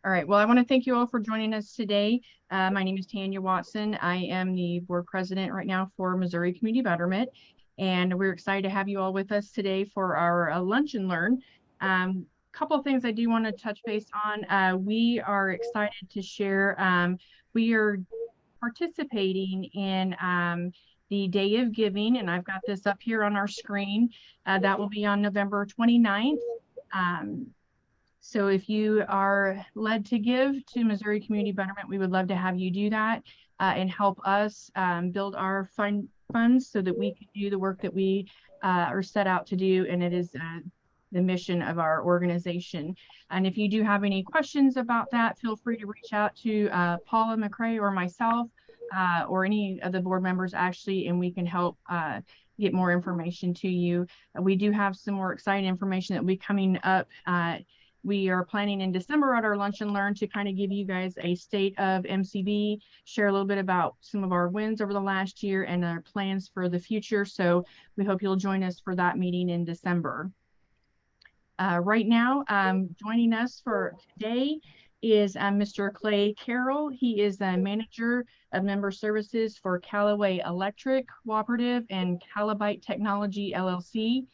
All right. Well, I want to thank you all for joining us today. My name is Tanya Watson. I am the board president right now for Missouri Community Betterment, and we're excited to have you all with us today for our Lunch and Learn. Couple of things I do want to touch base on. We are excited to share. We are participating in the Day of Giving, and I've got this up here on our screen. That will be on November 29th. So if you are led to give to Missouri Community Betterment, we would love to have you do that and help us build our funds so that we can do the work that we are set out to do, and it is the mission of our organization. And if you do have any questions about that, feel free to reach out to Paula McCrae or myself or any of the board members actually, and we can help get more information to you. We do have some more exciting information that will be coming up. We are planning in December at our Lunch and Learn to kind of give you guys a state of MCB, share a little bit about some of our wins over the last year and our plans for the future. So we hope you'll join us for that meeting in December. Right now, joining us for today is Mr. Clay Carroll. He is the manager of member services for Callaway Electric Cooperative and Calibyte Technology LLC.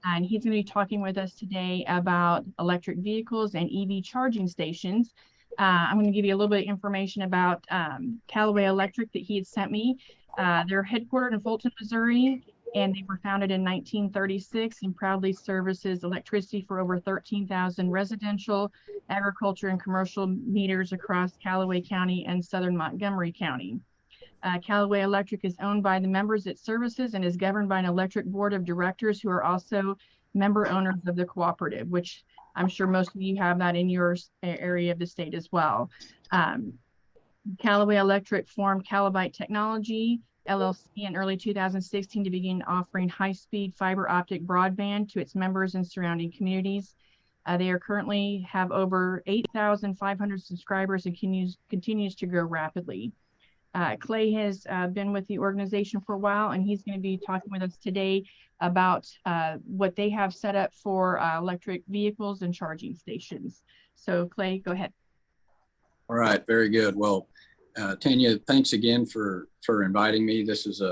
And he's going to be talking with us today about electric vehicles and EV charging stations. I'm going to give you a little bit of information about Callaway Electric that he had sent me. They're headquartered in Fulton, Missouri, and they were founded in 1936 and proudly services electricity for over 13,000 residential, agriculture, and commercial meters across Callaway County and southern Montgomery County. Callaway Electric is owned by the members it services and is governed by an electric board of directors who are also member owners of the cooperative, which I'm sure most of you have that in your area of the state as well. Callaway Electric formed Calibyte Technology LLC in early 2016 to begin offering high-speed fiber optic broadband to its members and surrounding communities. They are currently have over 8,500 subscribers and continues to grow rapidly. Clay has been with the organization for a while, and he's going to be talking with us today about what they have set up for electric vehicles and charging stations. So Clay, go ahead. All right, very good. Well, Tanya, thanks again for inviting me. This is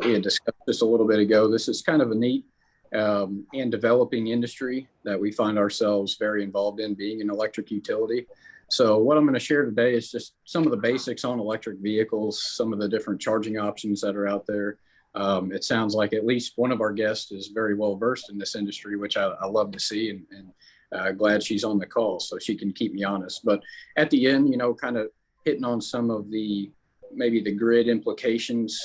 we had discussed this a little bit ago. This is kind of a neat and developing industry that we find ourselves very involved in, being an electric utility. So what I'm going to share today is just some of the basics on electric vehicles, some of the different charging options that are out there. It sounds like at least one of our guests is very well versed in this industry, which I love to see, and glad she's on the call so she can keep me honest. But at the end, you know, kind of hitting on some of maybe the grid implications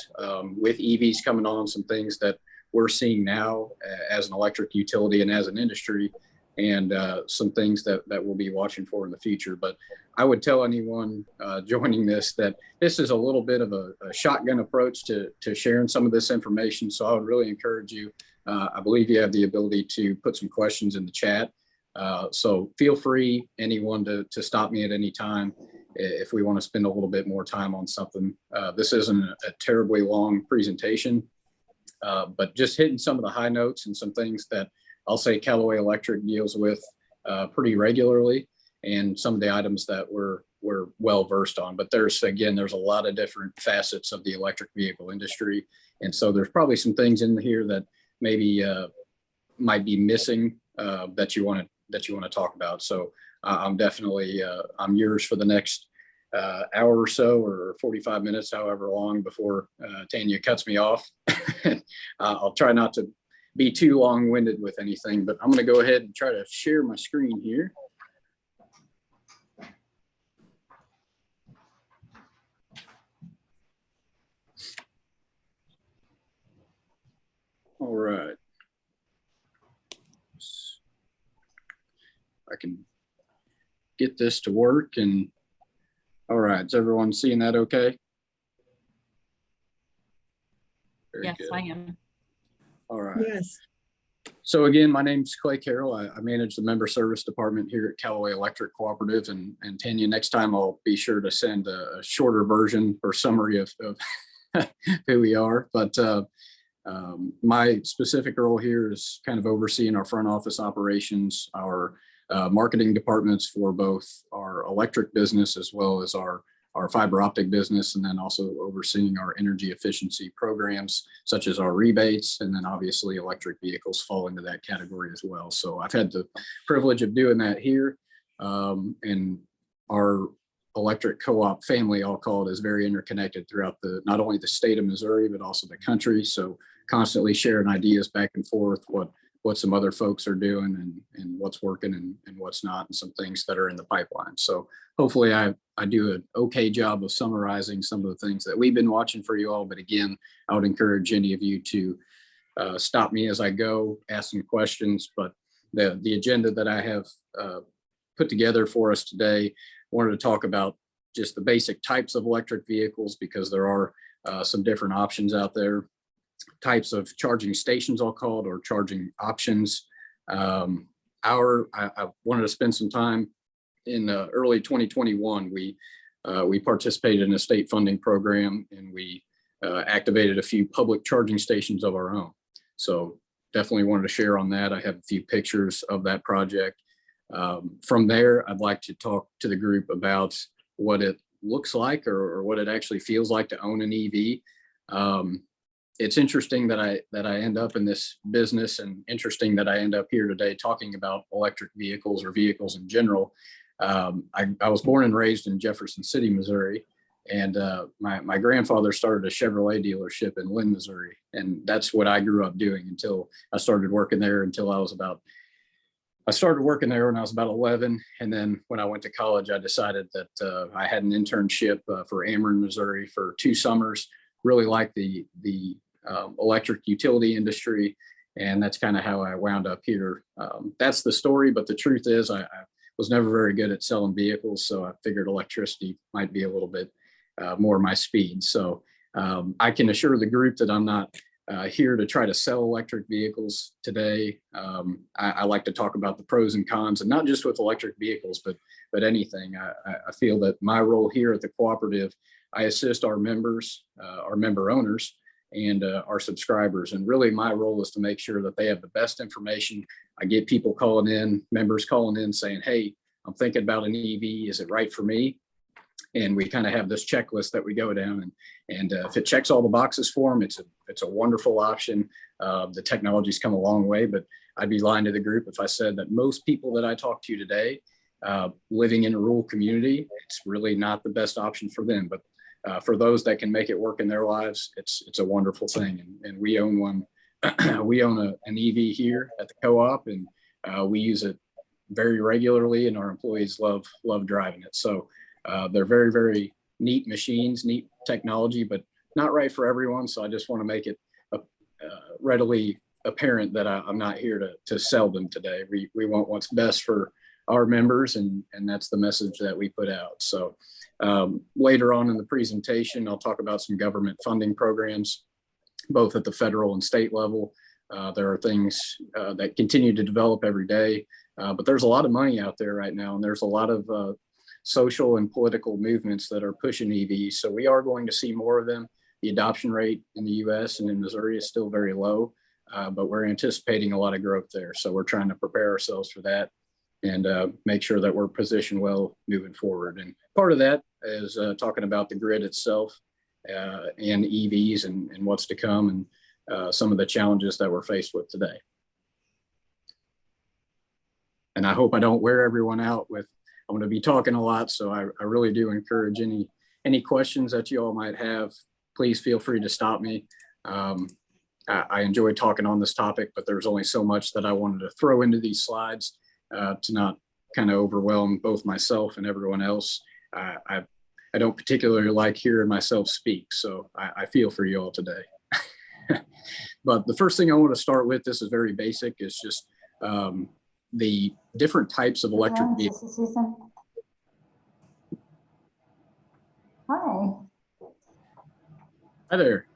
with EVs coming on, some things that we're seeing now as an electric utility and as an industry, and some things that we'll be watching for in the future. But I would tell anyone joining this that this is a little bit of a shotgun approach to sharing some of this information. So I would really encourage you. I believe you have the ability to put some questions in the chat. So feel free, anyone, to stop me at any time if we want to spend a little bit more time on something. This isn't a terribly long presentation, but just hitting some of the high notes and some things that I'll say Callaway Electric deals with pretty regularly, and some of the items that we're well versed on. But there's a lot of different facets of the electric vehicle industry, and so there's probably some things in here that maybe might be missing that you want to talk about. So I'm definitely I'm yours for the next hour or so, or 45 minutes, however long, before Tanya cuts me off. I'll try not to be too long-winded with anything, but I'm going to go ahead and try to share my screen here. All right. I can get this to work. And all right, is everyone seeing that okay? Very good. I am. All right. Yes. So again, my name's Clay Carroll. I manage the member service department here at Callaway Electric Cooperative. And Tanya, next time I'll be sure to send a shorter version or summary of who we are. But my specific role here is kind of overseeing our front office operations, our marketing departments for both our electric business as well as our fiber optic business, and then also overseeing our energy efficiency programs, such as our rebates, and then obviously electric vehicles fall into that category as well. So I've had the privilege of doing that here. And our electric co-op family, I'll call it, is very interconnected throughout not only the state of Missouri, but also the country. So constantly sharing ideas back and forth, what some other folks are doing and what's working and what's not, and some things that are in the pipeline. So hopefully I do an okay job of summarizing some of the things that we've been watching for you all. But again, I would encourage any of you to stop me as I go, ask some questions. But the agenda that I have put together for us today, wanted to talk about just the basic types of electric vehicles, because there are some different options out there. Types of charging stations, I'll call it, or charging options. I wanted to spend some time in early 2021. We participated in a state funding program, and we activated a few public charging stations of our own. So definitely wanted to share on that. I have a few pictures of that project. From there, I'd like to talk to the group about what it looks like, or what it actually feels like to own an EV. It's interesting that I end up in this business, and interesting that I end up here today talking about electric vehicles, or vehicles in general. I was born and raised in Jefferson City, Missouri, and my grandfather started a Chevrolet dealership in Lynn, Missouri, and that's what I grew up doing until I started working there. I started working there when I was about 11, and then when I went to college, I decided that I had an internship for Ameren, Missouri, for 2 summers. Really liked the electric utility industry, and that's kind of how I wound up here. That's the story, but the truth is I was never very good at selling vehicles, so I figured electricity might be a little bit more my speed. So I can assure the group that I'm not here to try to sell electric vehicles today. I like to talk about the pros and cons, and not just with electric vehicles, but anything. I feel that my role here at the cooperative, I assist our members, our member owners, and our subscribers. And really my role is to make sure that they have the best information. I get people calling in, members calling in saying, hey, I'm thinking about an EV. Is it right for me? And we kind of have this checklist that we go down, and if it checks all the boxes for them, it's a wonderful option. The technology's come a long way, but I'd be lying to the group if I said that most people that I talk to today, living in a rural community, it's really not the best option for them. But for those that can make it work in their lives, it's a wonderful thing. And we own one. We own an EV here at the co-op, and we use it very regularly, and our employees love driving it. So they're very, very neat machines, neat technology, but not right for everyone. So I just want to make it readily apparent that I'm not here to sell them today. We want what's best for our members, and that's the message that we put out. So later on in the presentation, I'll talk about some government funding programs, both at the federal and state level. There are things that continue to develop every day, but there's a lot of money out there right now, and there's a lot of social and political movements that are pushing EVs. So we are going to see more of them. The adoption rate in the US and in Missouri is still very low, but we're anticipating a lot of growth there. So we're trying to prepare ourselves for that, and make sure that we're positioned well moving forward. And part of that is talking about the grid itself, and EVs, and what's to come, and some of the challenges that we're faced with today. And I hope I don't wear everyone out with, I'm going to be talking a lot, so I really do encourage any questions that you all might have. Please feel free to stop me. I enjoy talking on this topic, but there's only so much that I wanted to throw into these slides to not kind of overwhelm both myself and everyone else. I don't particularly like hearing myself speak, so I feel for you all today. But the first thing I want to start with, this is very basic, is just the different types of electric vehicles. Hi. Hi there.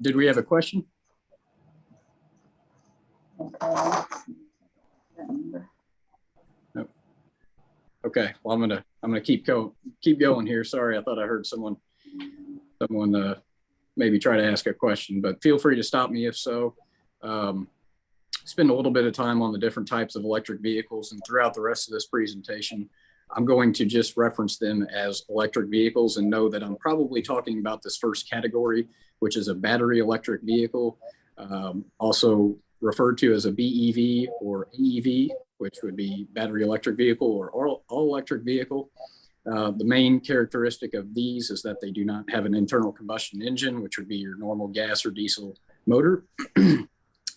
Did we have a question? Okay. No. Okay. Well, I'm gonna keep going here. Sorry, I thought I heard someone maybe try to ask a question, but feel free to stop me if so. spend a little bit of time on the different types of electric vehicles, and throughout the rest of this presentation, I'm going to just reference them as electric vehicles and know that I'm probably talking about this first category, which is a battery electric vehicle, also referred to as a BEV or AEV, which would be battery electric vehicle or all electric vehicle. The main characteristic of these is that they do not have an internal combustion engine, which would be your normal gas or diesel motor.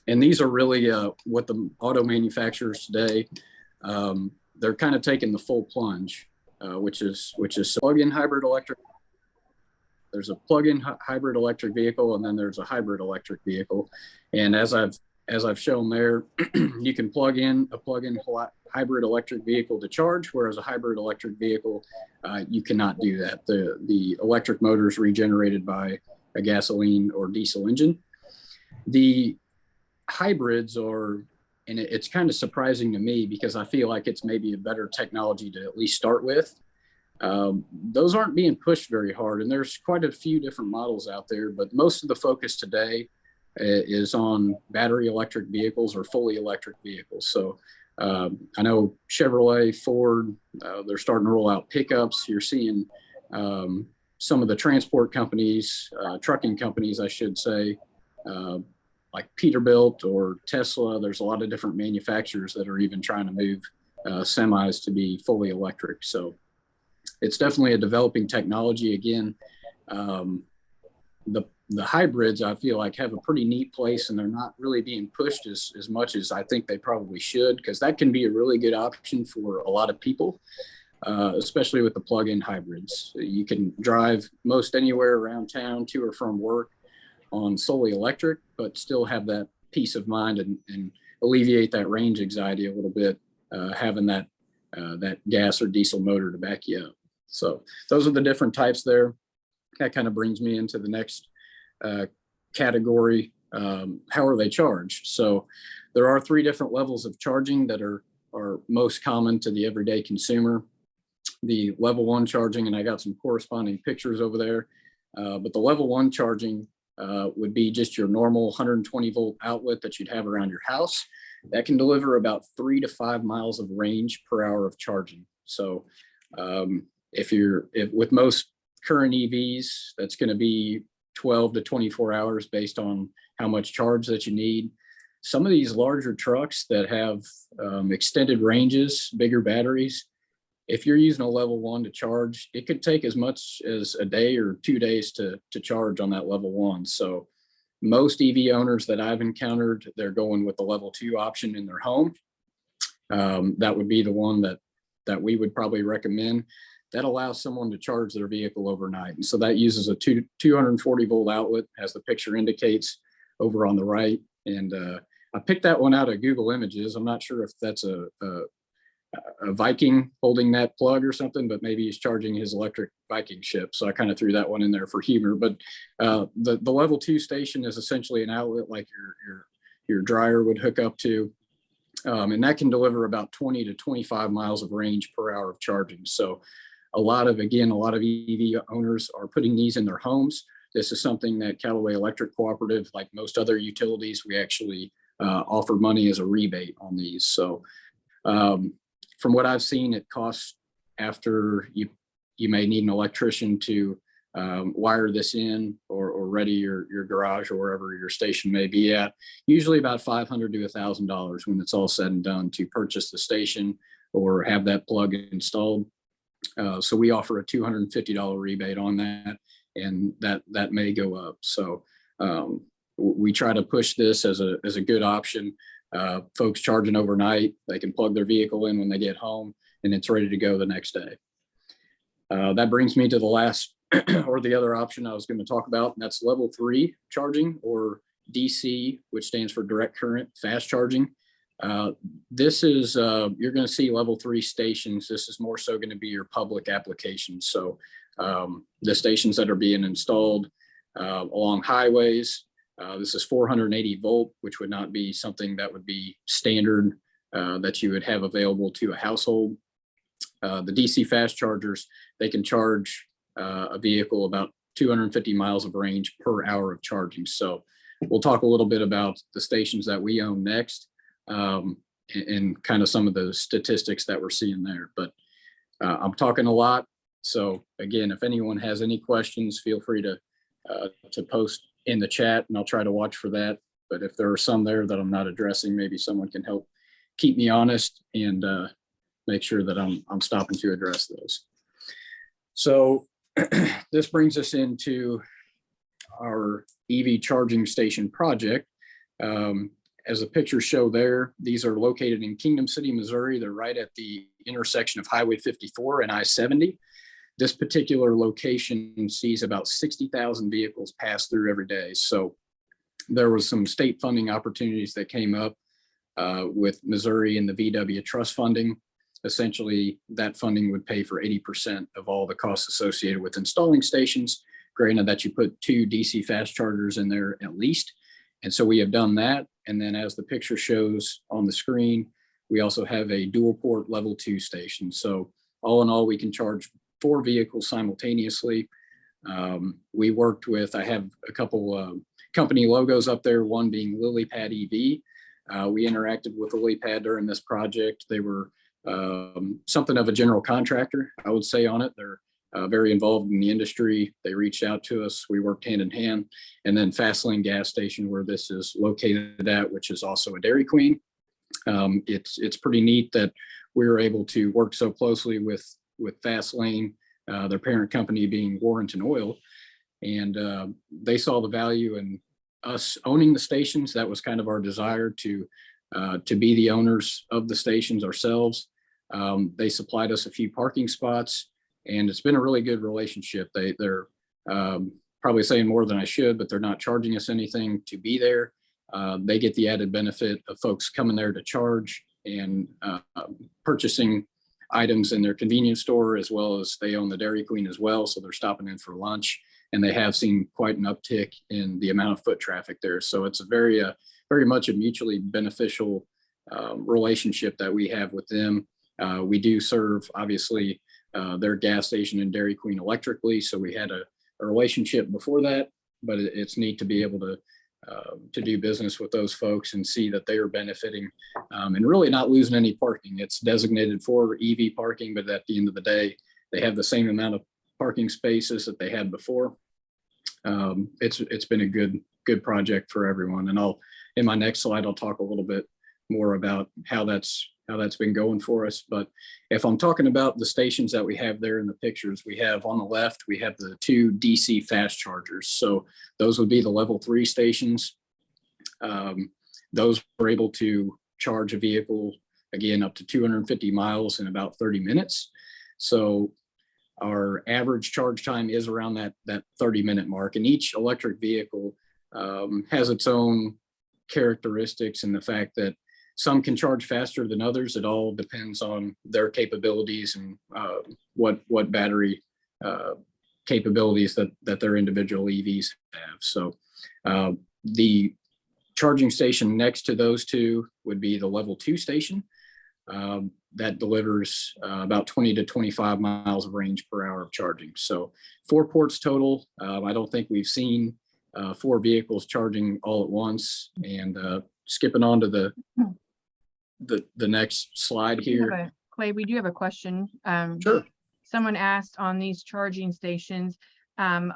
And these are really what the auto manufacturers today, they're kind of taking the full plunge, which is plug-in hybrid electric. There's a plug-in hybrid electric vehicle, and then there's a hybrid electric vehicle. And as I've shown there, you can plug in a plug-in hybrid electric vehicle to charge, whereas a hybrid electric vehicle, you cannot do that. The electric motor is regenerated by a gasoline or diesel engine. The hybrids are, and it's kind of surprising to me because I feel like it's maybe a better technology to at least start with. Those aren't being pushed very hard, and there's quite a few different models out there, but most of the focus today is on battery electric vehicles or fully electric vehicles. So I know Chevrolet, Ford, they're starting to roll out pickups. You're seeing some of the transport companies, trucking companies, I should say, like Peterbilt or Tesla. There's a lot of different manufacturers that are even trying to move semis to be fully electric. So it's definitely a developing technology. Again, the hybrids, I feel like, have a pretty neat place, and they're not really being pushed as much as I think they probably should, because that can be a really good option for a lot of people, especially with the plug-in hybrids. You can drive most anywhere around town to or from work on solely electric, but still have that peace of mind and alleviate that range anxiety a little bit, having that gas or diesel motor to back you up. So those are the different types there. That kind of brings me into the next category. How are they charged? So there are 3 different levels of charging that are most common to the everyday consumer. The level 1 charging, and I got some corresponding pictures over there, but the level 1 charging would be just your normal 120 volt outlet that you'd have around your house. That can deliver about 3 to 5 miles of range per hour of charging. So if with most current EVs, that's going to be 12 to 24 hours based on how much charge that you need. Some of these larger trucks that have extended ranges, bigger batteries, if you're using a level 1 to charge, it could take as much as a day or 2 days to charge on that level 1. So most EV owners that I've encountered, they're going with the level 2 option in their home. That would be the one that we would probably recommend. That allows someone to charge their vehicle overnight. And so that uses a 240 volt outlet, as the picture indicates over on the right. And I picked that one out of Google Images. I'm not sure if that's a Viking holding that plug or something, but maybe he's charging his electric Viking ship. So I kind of threw that one in there for humor. But the level 2 station is essentially an outlet like your dryer would hook up to. And that can deliver about 20 to 25 miles of range per hour of charging. So a lot of EV owners are putting these in their homes. This is something that Callaway Electric Cooperative, like most other utilities, we actually offer money as a rebate on these. So from what I've seen, it costs, after you may need an electrician to wire this in or ready your garage or wherever your station may be at, usually about $500 to $1,000 when it's all said and done to purchase the station or have that plug installed. So we offer a $250 rebate on that, and that may go up. So we try to push this as a good option. Folks charging overnight, they can plug their vehicle in when they get home, and it's ready to go the next day. That brings me to the last or the other option I was going to talk about, and that's level 3 charging, or DC, which stands for direct current fast charging. This is, you're going to see level 3 stations. This is more so going to be your public applications. So the stations that are being installed along highways, this is 480 volt, which would not be something that would be standard that you would have available to a household. The DC fast chargers, they can charge a vehicle about 250 miles of range per hour of charging. So we'll talk a little bit about the stations that we own next. and kind of some of the statistics that we're seeing there. But I'm talking a lot. So again, if anyone has any questions, feel free to post in the chat, and I'll try to watch for that. But if there are some there that I'm not addressing, maybe someone can help keep me honest and make sure that I'm stopping to address those. So this brings us into our EV charging station project. As the pictures show there, these are located in Kingdom City, Missouri. They're right at the intersection of Highway 54 and I-70. This particular location sees about 60,000 vehicles pass through every day. So there was some state funding opportunities that came up with Missouri and the VW trust funding. Essentially, that funding would pay for 80% of all the costs associated with installing stations, granted that you put 2 DC fast chargers in there at least. And so we have done that. And then as the picture shows on the screen, we also have a dual port level 2 station. So all in all, we can charge 4 vehicles simultaneously. We worked with, I have a couple company logos up there, one being LilyPad EV. We interacted with LilyPad during this project. They were something of a general contractor, I would say, on it. They're very involved in the industry. They reached out to us. We worked hand in hand. And then Fastlane gas station, where this is located at, which is also a Dairy Queen. It's pretty neat that we were able to work so closely with Fastlane, their parent company being Warrenton Oil. And they saw the value in us owning the stations. That was kind of our desire to be the owners of the stations ourselves. They supplied us a few parking spots, and it's been a really good relationship. They're probably saying more than I should, but they're not charging us anything to be there. They get the added benefit of folks coming there to charge and purchasing items in their convenience store, as well as they own the Dairy Queen as well. So they're stopping in for lunch, and they have seen quite an uptick in the amount of foot traffic there. So it's a very much a mutually beneficial relationship that we have with them. We do serve, obviously, their gas station and Dairy Queen electrically. So we had a relationship before that, but it's neat to be able to do business with those folks and see that they are benefiting and really not losing any parking. It's designated for EV parking, but at the end of the day, they have the same amount of parking spaces that they had before. It's been a good project for everyone. And in my next slide, I'll talk a little bit more about how that's been going for us. But if I'm talking about the stations that we have there in the pictures, we have on the left, we have the 2 DC fast chargers. So those would be the level 3 stations. Those were able to charge a vehicle, again, up to 250 miles in about 30 minutes. So our average charge time is around that 30-minute mark. And each electric vehicle has its own characteristics, and the fact that some can charge faster than others. It all depends on their capabilities and what battery capabilities that their individual EVs have. So the charging station next to those 2 would be the level 2 station. That delivers about 20 to 25 miles of range per hour of charging. So 4 ports total. I don't think we've seen 4 vehicles charging all at once. And skipping on to the next slide here. Clay, we do have a question. Sure. Someone asked on these charging stations,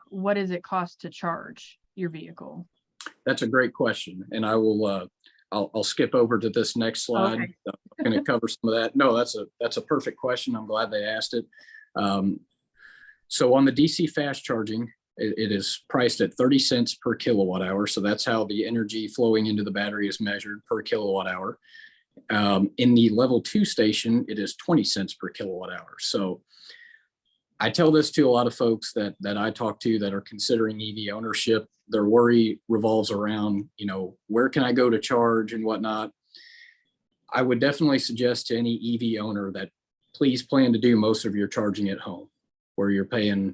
what does it cost to charge your vehicle? That's a great question. And I will, I'll skip over to this next slide. Okay. I'm going to cover some of that. No, that's a perfect question. I'm glad they asked it. So on the DC fast charging, it is priced at 30 cents per kilowatt hour. So that's how the energy flowing into the battery is measured per kilowatt hour. In the level 2 station, it is 20 cents per kilowatt hour. So I tell this to a lot of folks that I talk to that are considering EV ownership. Their worry revolves around, where can I go to charge and whatnot. I would definitely suggest to any EV owner that please plan to do most of your charging at home, where you're paying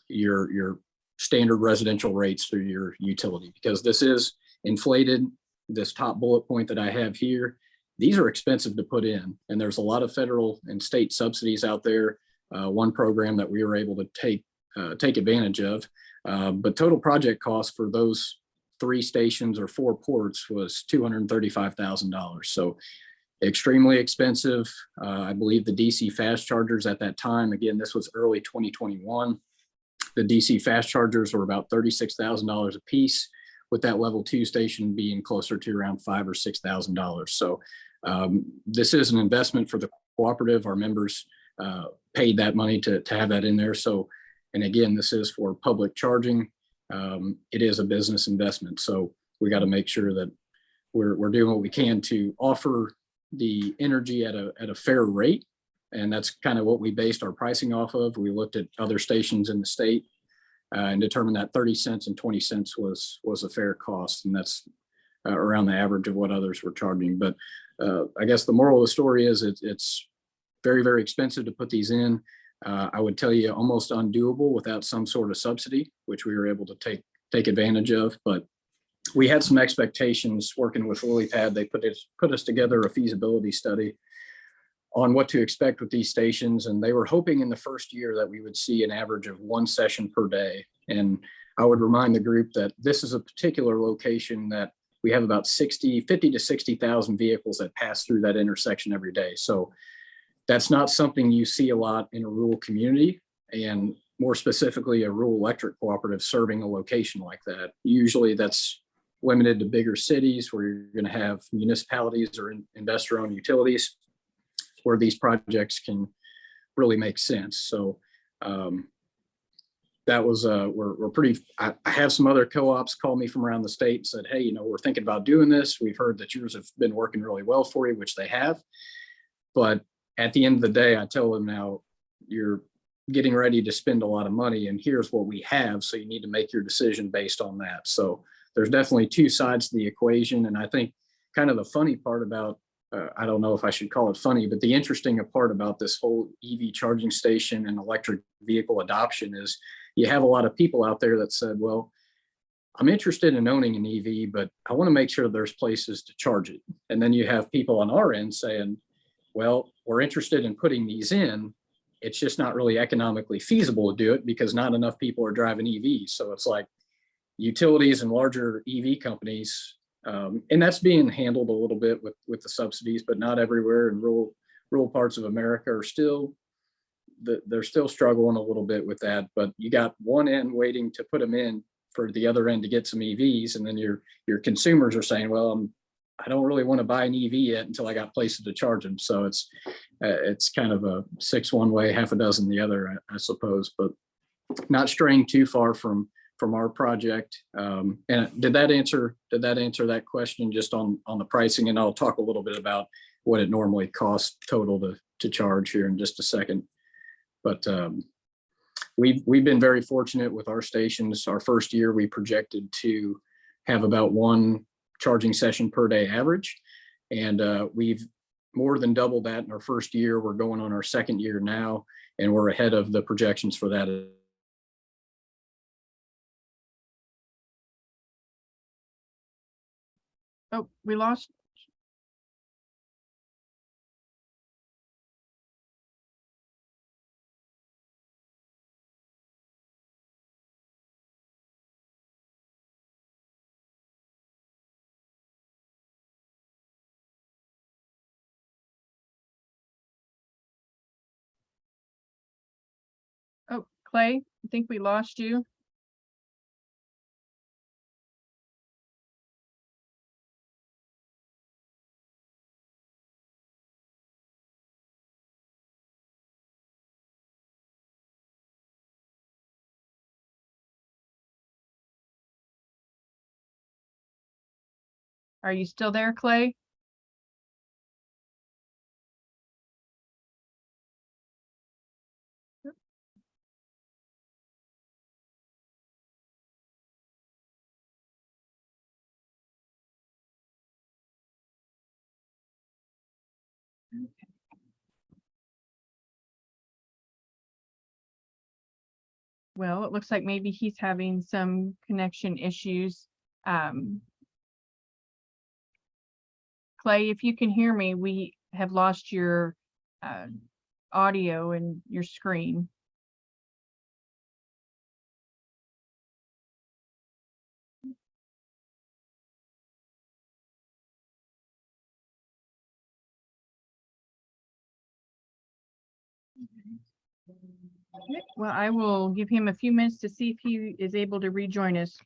your standard residential rates through your utility, because this is inflated. This top bullet point that I have here, these are expensive to put in, and there's a lot of federal and state subsidies out there. One program that we were able to take advantage of, but total project cost for those 3 stations or 4 ports was $235,000. So extremely expensive. I believe the DC fast chargers at that time, again, this was early 2021, the DC fast chargers were about $36,000 a piece, with that level 2 station being closer to around $5,000 or $6,000. So this is an investment for the cooperative. Our members paid that money to have that in there. So, and again, this is for public charging. It is a business investment. So we got to make sure that we're doing what we can to offer the energy at a fair rate. And that's kind of what we based our pricing off of. We looked at other stations in the state and determined that 30 cents and 20 cents was a fair cost. And that's around the average of what others were charging. But I guess the moral of the story is it's very, very expensive to put these in. I would tell you almost undoable without some sort of subsidy, which we were able to take advantage of. But we had some expectations working with LilyPad. They put us together a feasibility study on what to expect with these stations. And they were hoping in the first year that we would see an average of 1 session per day. And I would remind the group that this is a particular location that we have about 50 to 60,000 vehicles that pass through that intersection every day. So that's not something you see a lot in a rural community, and more specifically, a rural electric cooperative serving a location like that. Usually that's limited to bigger cities where you're going to have municipalities or investor-owned utilities where these projects can really make sense. So that was, we're pretty, I have some other co-ops call me from around the state and said, hey, we're thinking about doing this. We've heard that yours have been working really well for you, which they have. But at the end of the day, I tell them now, you're getting ready to spend a lot of money and here's what we have. So you need to make your decision based on that. So there's definitely 2 sides to the equation. And I think kind of the funny part about, I don't know if I should call it funny, but the interesting part about this whole EV charging station and electric vehicle adoption is you have a lot of people out there that said, well, I'm interested in owning an EV, but I want to make sure there's places to charge it. And then you have people on our end saying, well, we're interested in putting these in. It's just not really economically feasible to do it because not enough people are driving EVs. So it's like utilities and larger EV companies, and that's being handled a little bit with the subsidies, but not everywhere. And rural parts of America are still, they're still struggling a little bit with that. But you got one end waiting to put them in for the other end to get some EVs, and then your consumers are saying, well, I don't really want to buy an EV yet until I got places to charge them. So it's kind of a 6 one way, half a dozen the other, I suppose, but not straying too far from our project. And did that answer that question just on the pricing? And I'll talk a little bit about what it normally costs total to charge here in just a second. But we've been very fortunate with our stations. Our first year, we projected to have about 1 charging session per day average. And we've more than doubled that in our first year. We're going on our second year now, and we're ahead of the projections for that. Oh, we lost. Oh, Clay, I think we lost you. Are you still there, Clay? Well, it looks like maybe he's having some connection issues. Clay, if you can hear me, we have lost your audio and your screen. Okay, well, I will give him a few minutes to see if he is able to rejoin us.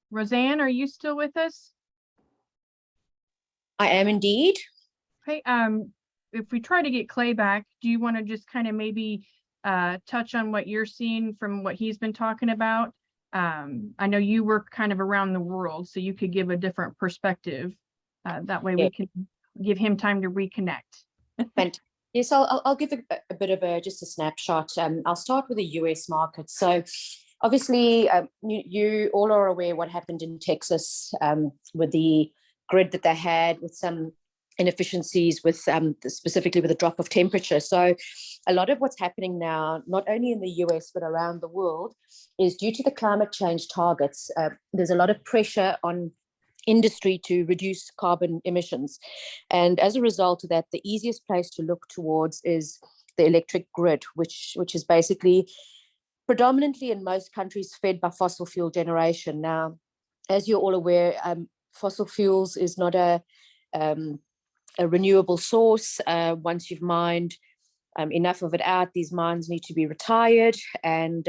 Roseanne, are you still with us? I am indeed. Okay, if we try to get Clay back, do you want to just kind of maybe touch on what you're seeing from what he's been talking about? I know you work kind of around the world, so you could give a different perspective. That way we can give him time to reconnect. Yes, I'll give a bit of just a snapshot. I'll start with the US market. So obviously, you all are aware what happened in Texas with the grid that they had, with some inefficiencies with specifically with a drop of temperature. So a lot of what's happening now, not only in the US, but around the world, is due to the climate change targets. There's a lot of pressure on industry to reduce carbon emissions. And as a result of that, the easiest place to look towards is the electric grid, which is basically predominantly in most countries fed by fossil fuel generation. Now, as you're all aware, fossil fuels is not a renewable source. Once you've mined enough of it out, these mines need to be retired, and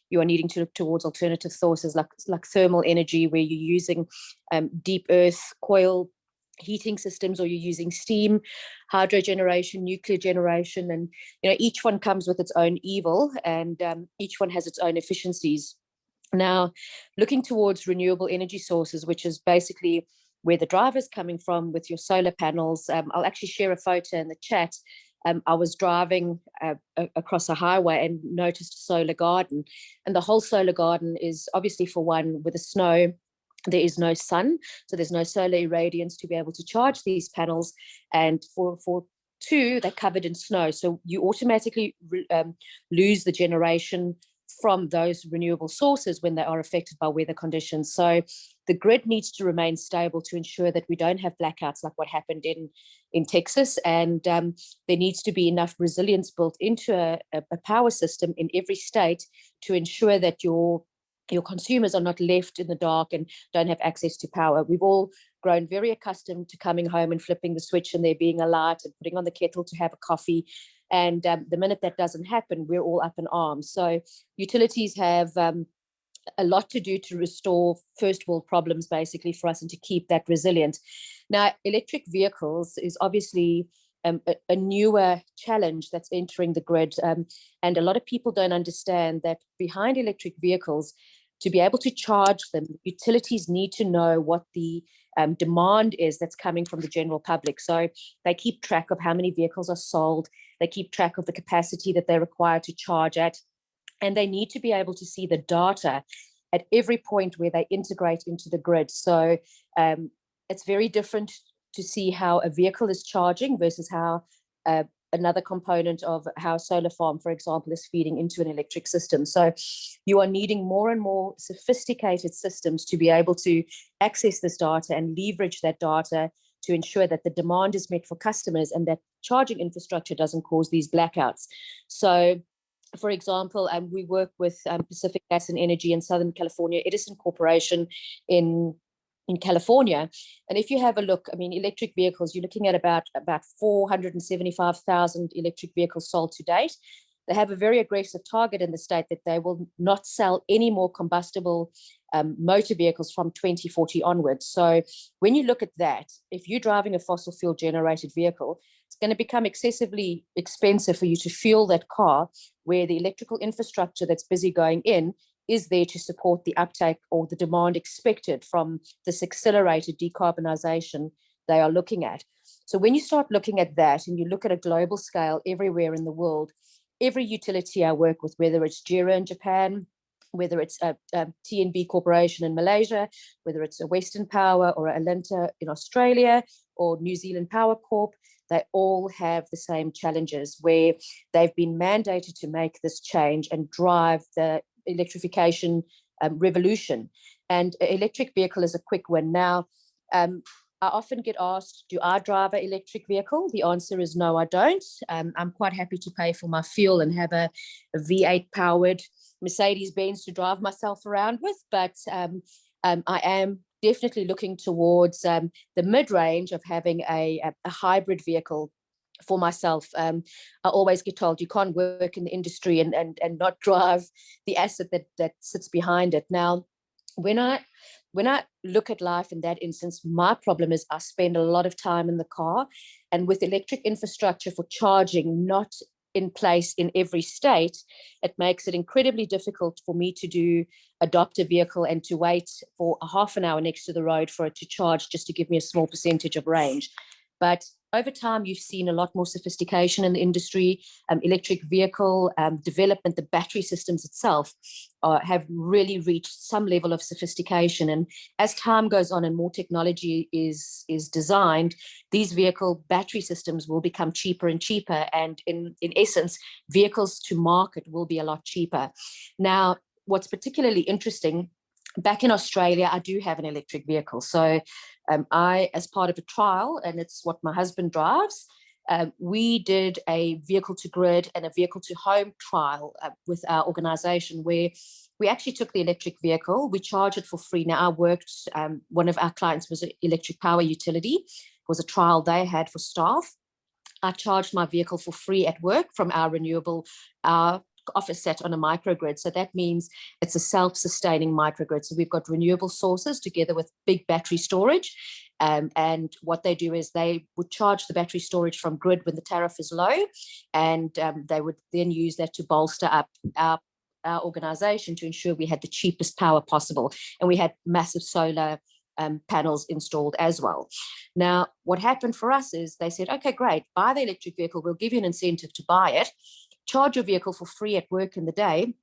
you are needing to look towards alternative sources like thermal energy, where you're using deep earth coil heating systems, or you're using steam, hydro generation, nuclear generation, and each one comes with its own evil, and each one has its own efficiencies. Now, looking towards renewable energy sources, which is basically where the driver's coming from with your solar panels. I'll actually share a photo in the chat. I was driving across a highway and noticed a solar garden. And the whole solar garden is obviously, for one, with the snow, there is no sun. So there's no solar irradiance to be able to charge these panels. And for two, they're covered in snow. So you automatically lose the generation from those renewable sources when they are affected by weather conditions. So the grid needs to remain stable to ensure that we don't have blackouts like what happened in Texas. And there needs to be enough resilience built into a power system in every state to ensure that your consumers are not left in the dark and don't have access to power. We've all grown very accustomed to coming home and flipping the switch and there being a light and putting on the kettle to have a coffee. And the minute that doesn't happen, we're all up in arms. So utilities have a lot to do to restore first world problems, basically, for us, and to keep that resilient. Now, electric vehicles is obviously a newer challenge that's entering the grid. And a lot of people don't understand that behind electric vehicles, to be able to charge them, utilities need to know what the demand is that's coming from the general public. So they keep track of how many vehicles are sold. They keep track of the capacity that they're required to charge at. And they need to be able to see the data at every point where they integrate into the grid. So it's very different to see how a vehicle is charging versus how another component of how a solar farm, for example, is feeding into an electric system. So you are needing more and more sophisticated systems to be able to access this data and leverage that data to ensure that the demand is met for customers and that charging infrastructure doesn't cause these blackouts. So, for example, we work with Pacific Gas and Energy in Southern California, Edison Corporation in California. And if you have a look, I mean, electric vehicles, you're looking at about 475,000 electric vehicles sold to date. They have a very aggressive target in the state that they will not sell any more combustible motor vehicles from 2040 onwards. So when you look at that, if you're driving a fossil fuel generated vehicle, it's going to become excessively expensive for you to fuel that car, where the electrical infrastructure that's busy going in is there to support the uptake or the demand expected from this accelerated decarbonization they are looking at. So when you start looking at that and you look at a global scale everywhere in the world, every utility I work with, whether it's JERA in Japan, whether it's a TNB Corporation in Malaysia, whether it's a Western Power or a Alinta in Australia or New Zealand Power Corp, they all have the same challenges where they've been mandated to make this change and drive the electrification revolution. And an electric vehicle is a quick win. Now, I often get asked, do I drive an electric vehicle? The answer is no, I don't. I'm quite happy to pay for my fuel and have a V8 powered Mercedes-Benz to drive myself around with, but I am definitely looking towards the mid-range of having a hybrid vehicle for myself. I always get told you can't work in the industry and not drive the asset that sits behind it. Now, when I look at life in that instance, my problem is I spend a lot of time in the car, and with electric infrastructure for charging not in place in every state, it makes it incredibly difficult for me to adopt a vehicle and to wait for a half an hour next to the road for it to charge just to give me a small percentage of range. But over time, you've seen a lot more sophistication in the industry, electric vehicle development, the battery systems itself have really reached some level of sophistication. And as time goes on and more technology is designed, these vehicle battery systems will become cheaper and cheaper. And in essence, vehicles to market will be a lot cheaper. Now, what's particularly interesting, back in Australia, I do have an electric vehicle. So I, as part of a trial, and it's what my husband drives, we did a vehicle to grid and a vehicle to home trial with our organization, where we actually took the electric vehicle, we charge it for free. Now, I worked, one of our clients was an electric power utility. It was a trial they had for staff. I charged my vehicle for free at work from our office set on a microgrid. So that means it's a self-sustaining microgrid. So we've got renewable sources together with big battery storage. And what they do is they would charge the battery storage from grid when the tariff is low. And they would then use that to bolster up our organization to ensure we had the cheapest power possible. And we had massive solar panels installed as well. Now, what happened for us is they said, okay, great, buy the electric vehicle. We'll give you an incentive to buy it. Charge your vehicle for free at work in the day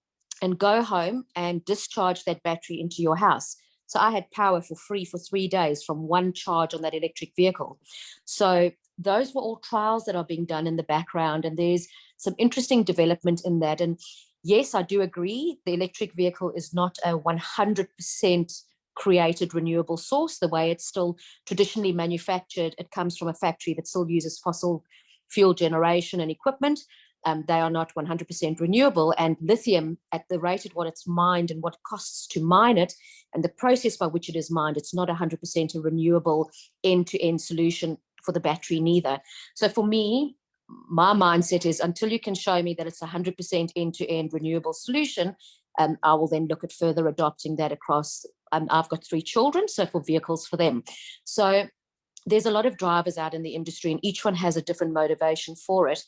and go home and discharge that battery into your house. So I had power for free for 3 days from one charge on that electric vehicle. So those were all trials that are being done in the background, and there's some interesting development in that. And yes, I do agree, the electric vehicle is not a 100% created renewable source the way it's still traditionally manufactured. It comes from a factory that still uses fossil fuel generation and equipment. They are not 100% renewable, and lithium, at the rate at what it's mined and what it costs to mine it and the process by which it is mined, it's not 100% a renewable end-to-end solution for the battery neither. So for me, my mindset is until you can show me that it's 100% end-to-end renewable solution, I will then look at further adopting that across. I've got 3 children, so for vehicles for them. So there's a lot of drivers out in the industry, and each one has a different motivation for it.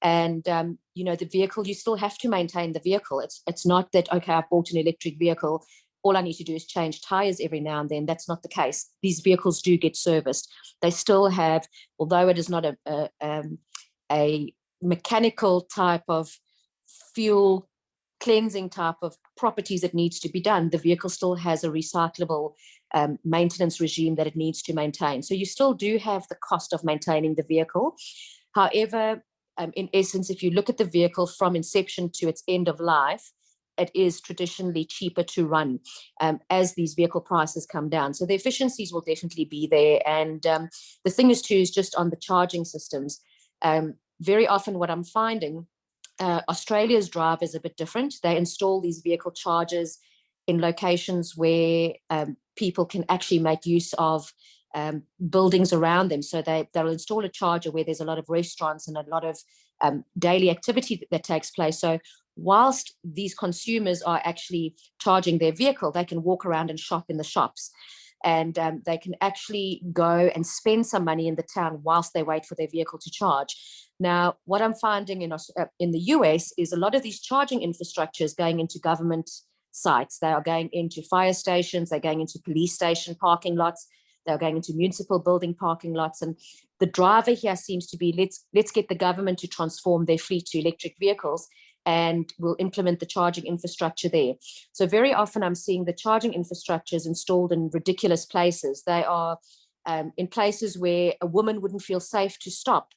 And, the vehicle, you still have to maintain the vehicle. It's not that, okay, I've bought an electric vehicle, all I need to do is change tires every now and then. That's not the case. These vehicles do get serviced. They still have, although it is not a mechanical type of fuel cleansing type of properties that needs to be done, the vehicle still has a recyclable maintenance regime that it needs to maintain. So you still do have the cost of maintaining the vehicle. However, in essence, if you look at the vehicle from inception to its end of life, it is traditionally cheaper to run as these vehicle prices come down. So the efficiencies will definitely be there. And the thing is too, is just on the charging systems. Very often what I'm finding, Australia's drive is a bit different. They install these vehicle chargers in locations where people can actually make use of buildings around them. So they'll install a charger where there's a lot of restaurants and a lot of daily activity that takes place. So whilst these consumers are actually charging their vehicle, they can walk around and shop in the shops. And they can actually go and spend some money in the town whilst they wait for their vehicle to charge. Now, what I'm finding in the US is a lot of these charging infrastructures going into government sites. They are going into fire stations, they're going into police station parking lots, they're going into municipal building parking lots. And the driver here seems to be, let's get the government to transform their fleet to electric vehicles, and we'll implement the charging infrastructure there. So very often I'm seeing the charging infrastructures installed in ridiculous places. They are in places where a woman wouldn't feel safe to stop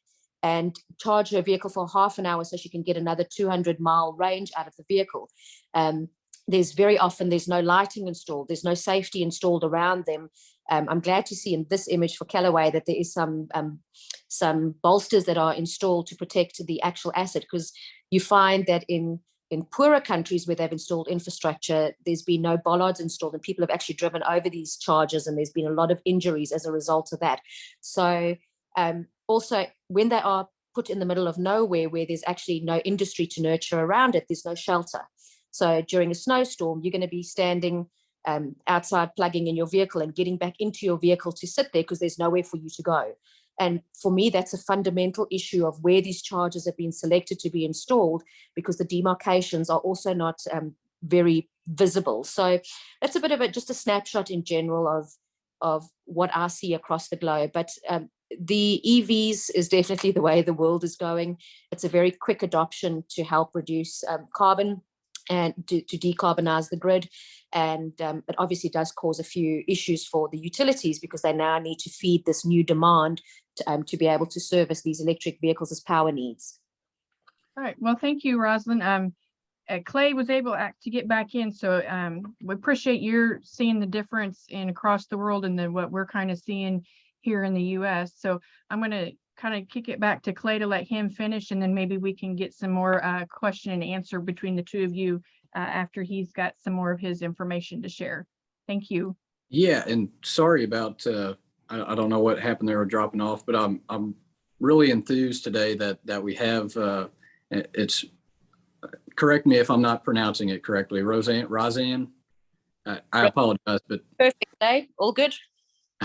and charge her vehicle for half an hour so she can get another 200-mile range out of the vehicle. There's no lighting installed. There's no safety installed around them. I'm glad to see in this image for Callaway that there is some bolsters that are installed to protect the actual asset, because you find that in in poorer countries where they've installed infrastructure, there's been no bollards installed, and people have actually driven over these charges, and there's been a lot of injuries as a result of that. So also, when they are put in the middle of nowhere where there's actually no industry to nurture around it, there's no shelter. So during a snowstorm, you're going to be standing outside plugging in your vehicle and getting back into your vehicle to sit there because there's nowhere for you to go. And for me, that's a fundamental issue of where these chargers have been selected to be installed, because the demarcations are also not very visible. So that's a bit of just a snapshot in general of what I see across the globe. But the EVs is definitely the way the world is going. It's a very quick adoption to help reduce carbon and to decarbonize the grid. And it obviously does cause a few issues for the utilities, because they now need to feed this new demand to be able to service these electric vehicles as power needs. All right. Well, thank you, Rosalind. Clay was able to get back in, so we appreciate your seeing the difference in across the world and then what we're kind of seeing here in the U.S. So I'm going to kind of kick it back to Clay to let him finish, and then maybe we can get some more question and answer between the two of you after he's got some more of his information to share. Thank you. Yeah, and sorry about I don't know what happened there or dropping off, but I'm really enthused today that we have it's, correct me if I'm not pronouncing it correctly, Roseanne. I apologize, but perfect day, all good.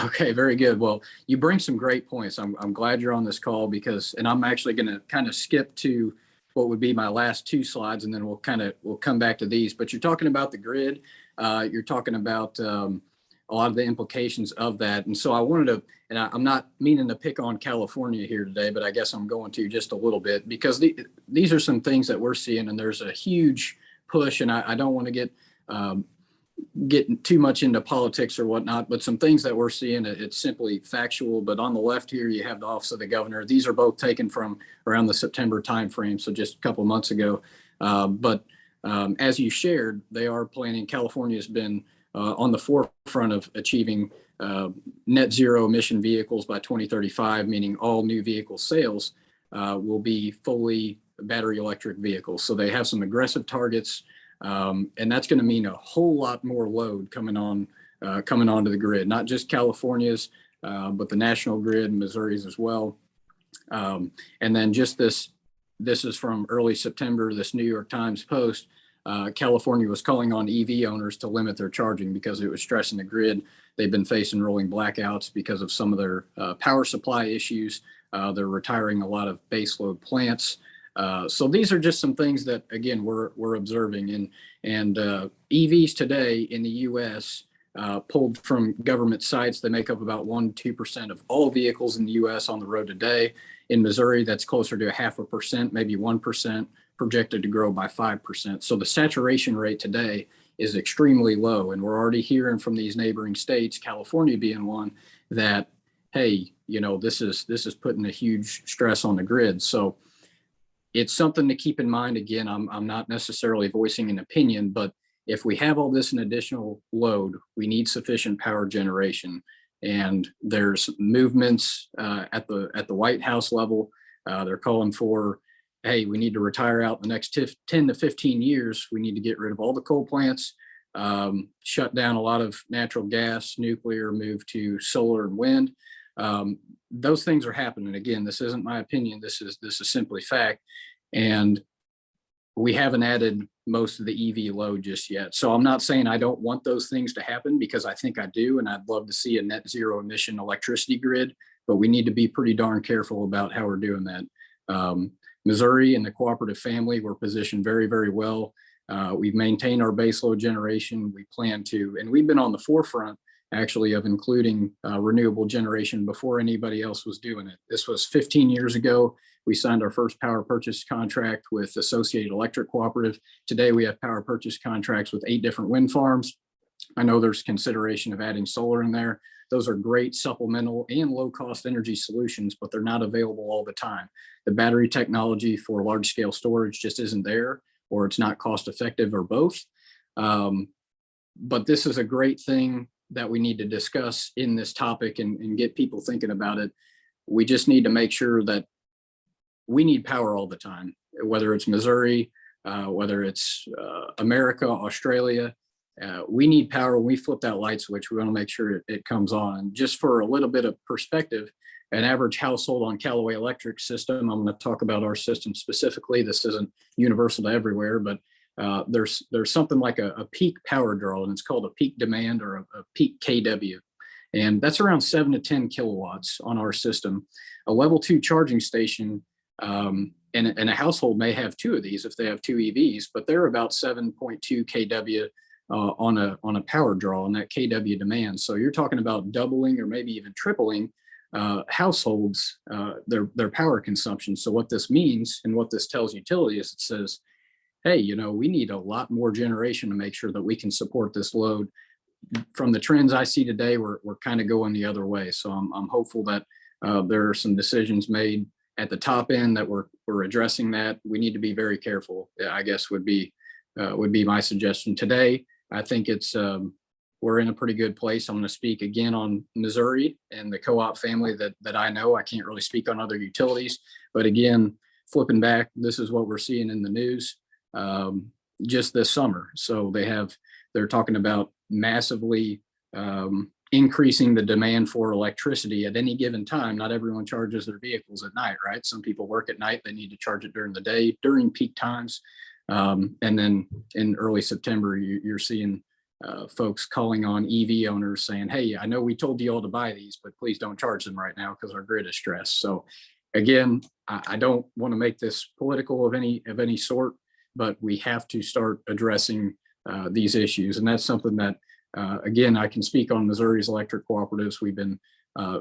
Okay, very good. Well, you bring some great points. I'm glad you're on this call because, and I'm actually going to kind of skip to what would be my last two slides, and then we'll come back to these. But you're talking about the grid. You're talking about a lot of the implications of that. And so I wanted to, and I'm not meaning to pick on California here today, but I guess I'm going to just a little bit, because these are some things that we're seeing, and there's a huge push, and I don't want to get too much into politics or whatnot, but some things that we're seeing, it's simply factual. But on the left here, you have the Office of the Governor. These are both taken from around the September timeframe, so just a couple months ago. But as you shared, they are planning, California has been on the forefront of achieving net zero emission vehicles by 2035, meaning all new vehicle sales will be fully battery electric vehicles. So they have some aggressive targets, and that's going to mean a whole lot more load coming onto the grid, not just California's, but the national grid, Missouri's as well. And then just this is from early September, this New York Times post. California was calling on EV owners to limit their charging because it was stressing the grid. They've been facing rolling blackouts because of some of their power supply issues. They're retiring a lot of baseload plants. So these are just some things that, again, we're observing. And EVs today in the U.S., pulled from government sites, they make up about 1-2% of all vehicles in the U.S. on the road today. In Missouri, that's closer to 0.5%, maybe 1%. Projected to grow by 5%. So the saturation rate today is extremely low. And we're already hearing from these neighboring states, California being one, that, hey, this is putting a huge stress on the grid. So it's something to keep in mind. Again, I'm not necessarily voicing an opinion, but if we have all this in additional load, we need sufficient power generation. And there's movements at the White House level. They're calling for, hey, we need to retire out the next 10 to 15 years. We need to get rid of all the coal plants, shut down a lot of natural gas, nuclear, move to solar and wind. Those things are happening. Again, this isn't my opinion. This is simply fact. And we haven't added most of the EV load just yet. So I'm not saying I don't want those things to happen, because I think I do. And I'd love to see a net zero emission electricity grid, but we need to be pretty darn careful about how we're doing that. Missouri and the cooperative family were positioned very, very well. We've maintained our baseload generation. We plan to, and we've been on the forefront actually of including renewable generation before anybody else was doing it. This was 15 years ago. We signed our first power purchase contract with Associated Electric Cooperative. Today we have power purchase contracts with 8 different wind farms. I know there's consideration of adding solar in there. Those are great supplemental and low-cost energy solutions, but they're not available all the time. The battery technology for large-scale storage just isn't there, or it's not cost-effective, or both. But this is a great thing that we need to discuss in this topic and get people thinking about it. We just need to make sure that we need power all the time, whether it's Missouri, whether it's America, Australia. We need power. When we flip that light switch, we want to make sure it comes on. And just for a little bit of perspective, an average household on Callaway Electric system, I'm going to talk about our system specifically. This isn't universal to everywhere, but there's something like a peak power draw, and it's called a peak demand or a peak kW. And that's around 7 to 10 kilowatts on our system. A level 2 charging station, and a household may have 2 of these if they have 2 EVs, but they're about 7.2 kW on a power draw on that kW demand. So you're talking about doubling or maybe even tripling households, their power consumption. So what this means and what this tells utilities, it says, hey, we need a lot more generation to make sure that we can support this load. From the trends I see today, we're kind of going the other way. So I'm hopeful that there are some decisions made at the top end that we're addressing that. We need to be very careful, I guess would be my suggestion today. I think we're in a pretty good place. I'm going to speak again on Missouri and the co-op family that I know. I can't really speak on other utilities, but again, flipping back, this is what we're seeing in the news just this summer. So they're talking about massively increasing the demand for electricity at any given time. Not everyone charges their vehicles at night, right? Some people work at night. They need to charge it during the day, during peak times. And then in early September, you're seeing folks calling on EV owners saying, hey, I know we told you all to buy these, but please don't charge them right now because our grid is stressed. So again, I don't want to make this political of any sort, but we have to start addressing these issues. And that's something that, again, I can speak on Missouri's electric cooperatives. We've been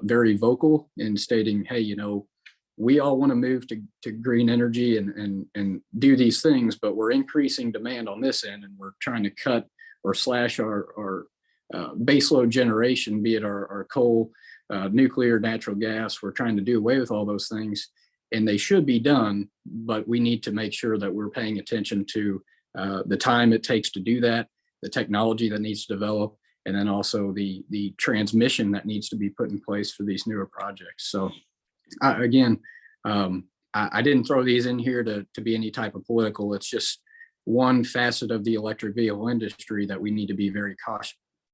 very vocal in stating, hey, we all want to move to green energy and do these things, but we're increasing demand on this end, and we're trying to cut or slash our baseload generation, be it our coal, nuclear, natural gas. We're trying to do away with all those things, and they should be done, but we need to make sure that we're paying attention to the time it takes to do that, the technology that needs to develop, and then also the transmission that needs to be put in place for these newer projects. So I didn't throw these in here to be any type of political. It's just one facet of the electric vehicle industry that we need to be very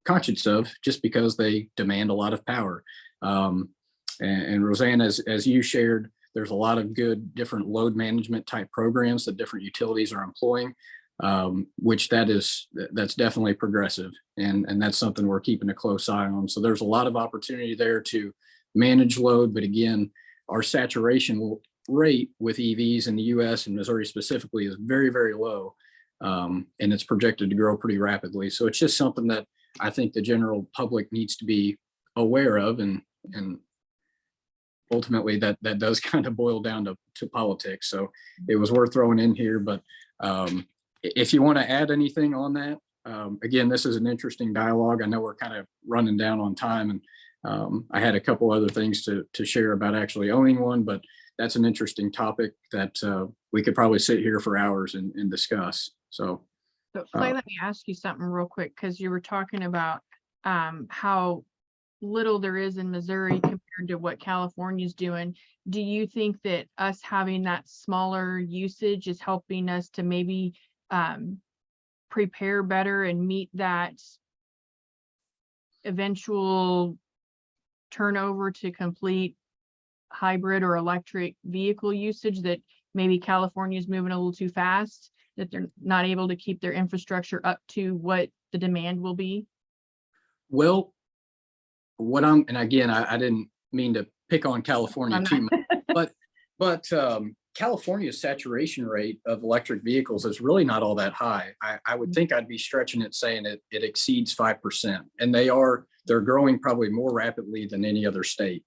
conscious of, just because they demand a lot of power. And Roseanne, as you shared, there's a lot of good different load management type programs that different utilities are employing, which that's definitely progressive. And that's something we're keeping a close eye on. So there's a lot of opportunity there to manage load. But again, our saturation rate with EVs in the US and Missouri specifically is very, very low. And it's projected to grow pretty rapidly. So it's just something that I think the general public needs to be aware of. And ultimately that does kind of boil down to politics. So it was worth throwing in here. But if you want to add anything on that, again, this is an interesting dialogue. I know we're kind of running down on time, and I had a couple other things to share about actually owning one, but that's an interesting topic that we could probably sit here for hours and discuss. So Clay, let me ask you something real quick, because you were talking about how little there is in Missouri compared to what California's doing. Do you think that us having that smaller usage is helping us to maybe prepare better and meet that eventual turnover to complete hybrid or electric vehicle usage, that maybe California is moving a little too fast, that they're not able to keep their infrastructure up to what the demand will be? Well, and again, I didn't mean to pick on California too much, but California's saturation rate of electric vehicles is really not all that high. I would think I'd be stretching it saying it exceeds 5%, and they're growing probably more rapidly than any other state.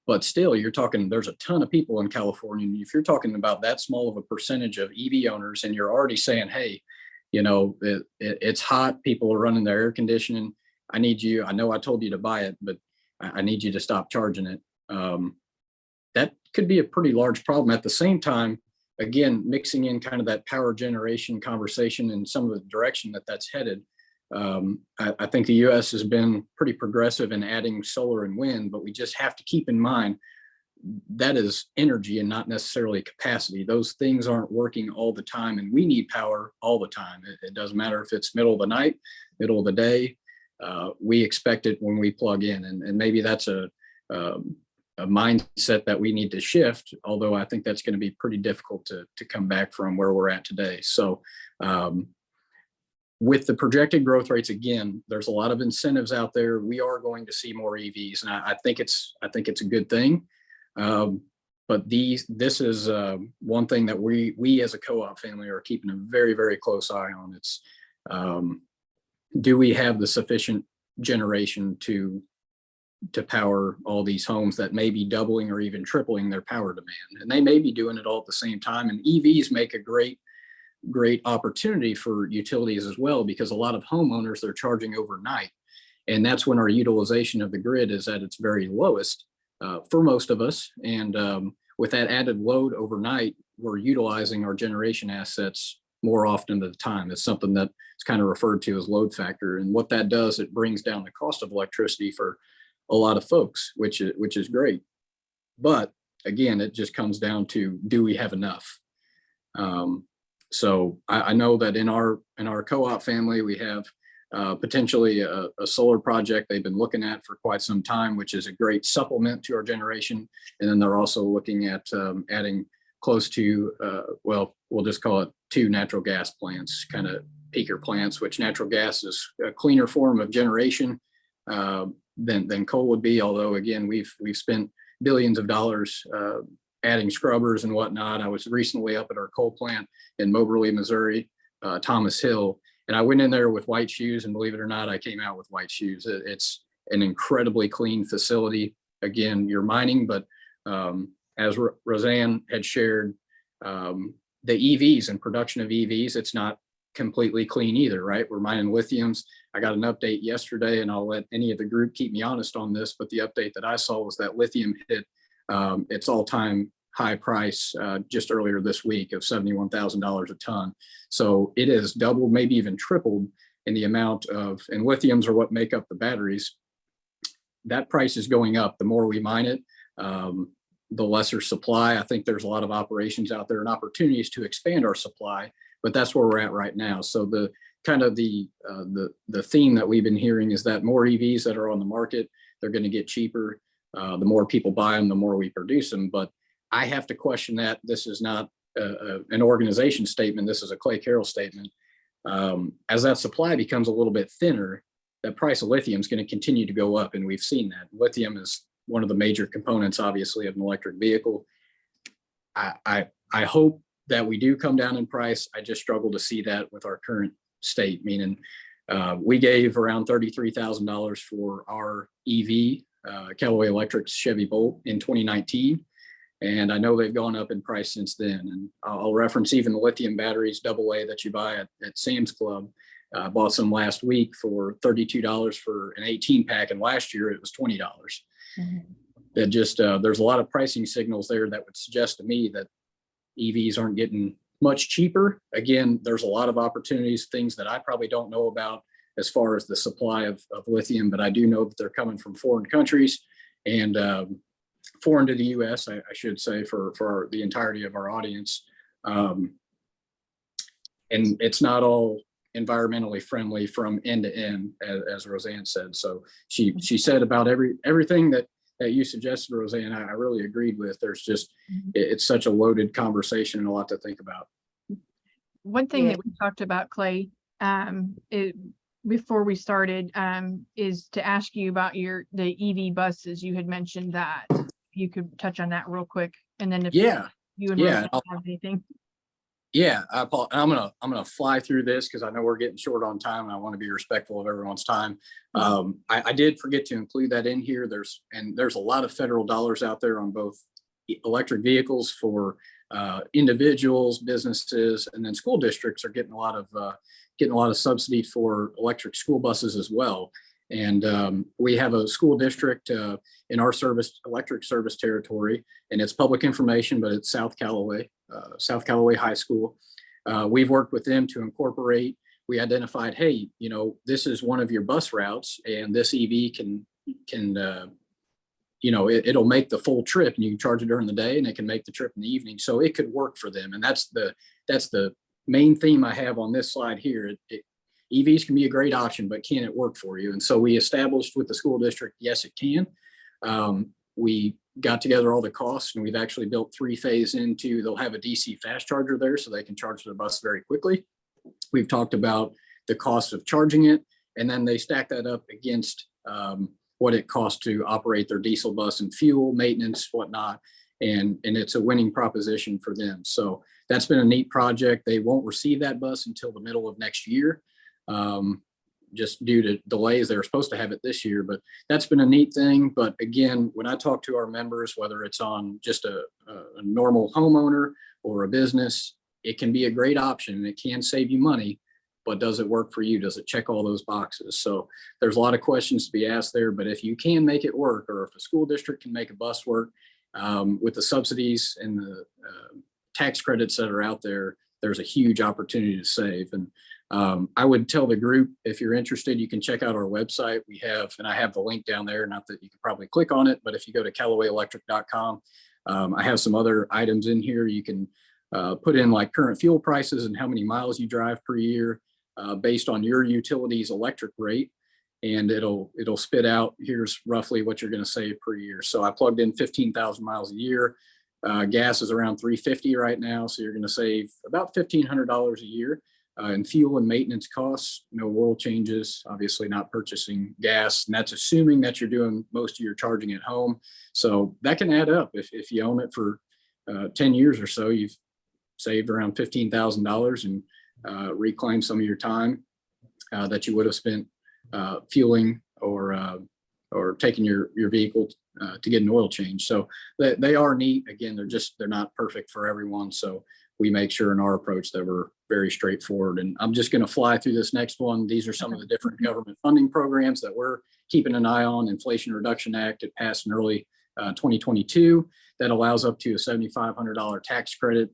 But still, you're talking, there's a ton of people in California. And if you're talking about that small of a percentage of EV owners, and you're already saying, hey, it's hot, people are running their air conditioning, I know I told you to buy it, but I need you to stop charging it. That could be a pretty large problem. At the same time, again, mixing in kind of that power generation conversation and some of the direction that's headed. I think the US has been pretty progressive in adding solar and wind, but we just have to keep in mind that is energy and not necessarily capacity. Those things aren't working all the time, and we need power all the time. It doesn't matter if it's middle of the night, middle of the day. We expect it when we plug in, and maybe that's a mindset that we need to shift, although I think that's going to be pretty difficult to come back from where we're at today. So with the projected growth rates, again, there's a lot of incentives out there. We are going to see more EVs, and I think it's a good thing. But this is one thing that we as a co-op family are keeping a very, very close eye on. It's do we have the sufficient generation to power all these homes that may be doubling or even tripling their power demand? And they may be doing it all at the same time. And EVs make a great opportunity for utilities as well, because a lot of homeowners, they're charging overnight. And that's when our utilization of the grid is at its very lowest for most of us. And with that added load overnight, we're utilizing our generation assets more often at the time. It's something that is kind of referred to as load factor. And what that does, it brings down the cost of electricity for a lot of folks, which is great. But again, it just comes down to, do we have enough? So I know that in our co-op family, we have potentially a solar project they've been looking at for quite some time, which is a great supplement to our generation. And then they're also looking at adding close to, well, we'll just call it 2 natural gas plants, kind of peaker plants, which natural gas is a cleaner form of generation than coal would be. Although, again, we've spent billions of dollars adding scrubbers and whatnot. I was recently up at our coal plant in Moberly, Missouri, Thomas Hill, and I went in there with white shoes, and believe it or not, I came out with white shoes. It's an incredibly clean facility. Again, you're mining, but as Roseanne had shared, the EVs and production of EVs, it's not completely clean either, right? We're mining lithiums. I got an update yesterday, and I'll let any of the group keep me honest on this, but the update that I saw was that lithium hit its all-time high price just earlier this week of $71,000 a ton. So it has doubled, maybe even tripled in the amount of, and lithiums are what make up the batteries. That price is going up. The more we mine it, the lesser supply. I think there's a lot of operations out there and opportunities to expand our supply, but that's where we're at right now. So the kind of the theme that we've been hearing is that more EVs that are on the market, they're going to get cheaper. The more people buy them, the more we produce them. But I have to question that. This is not an organization statement. This is a Clay Carroll statement. As that supply becomes a little bit thinner, the price of lithium is going to continue to go up. And we've seen that. Lithium is one of the major components, obviously, of an electric vehicle. I hope that we do come down in price. I just struggle to see that with our current state, meaning we gave around $33,000 for our EV, Callaway Electric's Chevy Bolt, in 2019. And I know they've gone up in price since then. And I'll reference even the lithium batteries AA that you buy at Sam's Club. I bought some last week for $32 for an 18 pack. And last year it was $20. Mm-hmm. That just, there's a lot of pricing signals there that would suggest to me that EVs aren't getting much cheaper. Again, there's a lot of opportunities, things that I probably don't know about as far as the supply of lithium, but I do know that they're coming from foreign countries and foreign to the U.S., I should say, for the entirety of our audience. And it's not all environmentally friendly from end to end, as Roseanne said. So she said about everything that you suggested, Roseanne, I really agreed with. There's just, it's such a loaded conversation and a lot to think about. One thing that we talked about, Clay, before we started, is to ask you about the EV buses. You had mentioned that. You could touch on that real quick, and then if you and Roseanne have anything. Yeah, I'm gonna fly through this because I know we're getting short on time, and I want to be respectful of everyone's time. I did forget to include that in here. There's a lot of federal dollars out there on both electric vehicles for individuals, businesses, and then school districts are getting a lot of subsidy for electric school buses as well. And we have a school district in our electric service territory, and it's public information, but it's South Callaway High School. We've worked with them to incorporate. We identified, hey, this is one of your bus routes, and this EV can it'll make the full trip, and you can charge it during the day, and it can make the trip in the evening. So it could work for them. And that's the main theme I have on this slide here. EVs can be a great option, but can it work for you? And so we established with the school district, yes, it can. We got together all the costs, and we've actually built 3-phase into, they'll have a DC fast charger there so they can charge their bus very quickly. We've talked about the cost of charging it, and then they stack that up against what it costs to operate their diesel bus and fuel, maintenance, whatnot. And it's a winning proposition for them. So that's been a neat project. They won't receive that bus until the middle of next year, just due to delays. They were supposed to have it this year, but that's been a neat thing. But again, when I talk to our members, whether it's on just a normal homeowner or a business, it can be a great option, and it can save you money. But does it work for you? Does it check all those boxes? So there's a lot of questions to be asked there. But if you can make it work, or if a school district can make a bus work with the subsidies and the tax credits that are out there, there's a huge opportunity to save. And I would tell the group, if you're interested, you can check out our website. We have, and I have the link down there, not that you can probably click on it, but if you go to CallawayElectric.com, I have some other items in here. You can put in like current fuel prices and how many miles you drive per year based on your utility's electric rate. And it'll spit out, here's roughly what you're going to save per year. So I plugged in 15,000 miles a year. Gas is around $3.50 right now. So you're going to save about $1,500 a year in fuel and maintenance costs, no oil changes, obviously not purchasing gas. And that's assuming that you're doing most of your charging at home. So that can add up. If you own it for 10 years or so, you've saved around $15,000 and reclaim some of your time that you would have spent fueling or taking your vehicle to get an oil change. So they are neat. Again, they're not perfect for everyone. So we make sure in our approach that we're very straightforward. And I'm just going to fly through this next one. These are some of the different government funding programs that we're keeping an eye on. Inflation Reduction Act, it passed in early 2022, that allows up to a $7,500 tax credit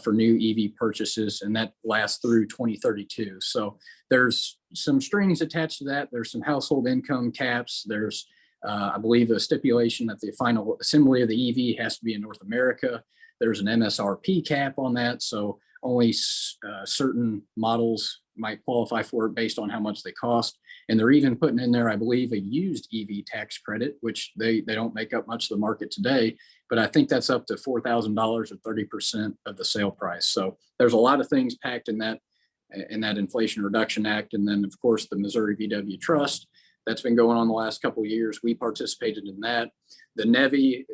for new EV purchases, and that lasts through 2032. So there's some strings attached to that. There's some household income caps. There's, I believe, a stipulation that the final assembly of the EV has to be in North America. There's an MSRP cap on that, so only certain models might qualify for it based on how much they cost. And they're even putting in there, I believe, a used EV tax credit, which they don't make up much of the market today, but I think that's up to $4,000 or 30% of the sale price. So there's a lot of things packed in that Inflation Reduction Act. And then, of course, the Missouri VW Trust that's been going on the last couple of years. We participated in that. The NEVI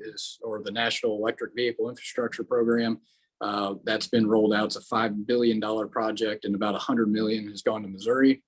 or the National Electric Vehicle Infrastructure Program. That's been rolled out. It's a $5 billion project, and about $100 million has gone to Missouri.